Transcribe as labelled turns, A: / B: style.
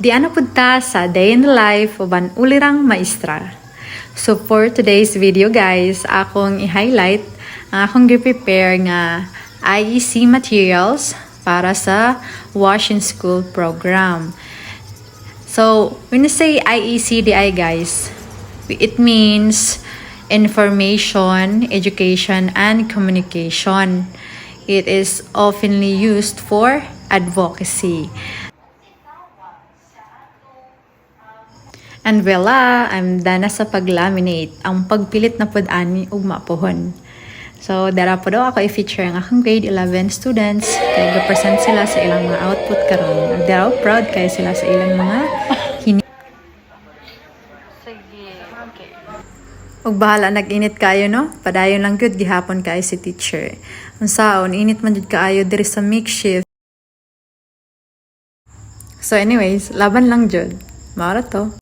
A: Di ano punta sa day in the life of an ulirang maestra. So for today's video guys, akong i-highlight ang akong gi-prepare nga IEC materials para sa Wash in School program. So when you say IEC DI guys, it means information, education, and communication. It is oftenly used for advocacy. And voila, I'm done na sa pag-laminate. Ang pagpilit na pod-ani ug mapuhon. So, dara po daw ako i-feature ang akong grade 11 students. Kaya ga-present sila sa ilang mga output karon. Dara proud kay sila sa ilang mga Sige, okay. Ug bahala nag-init kayo no? Padayon lang gyud gihapon kay si teacher. Unsaon init man jud kaayo diri sa makeshift. So anyways, laban lang jud. Mara to.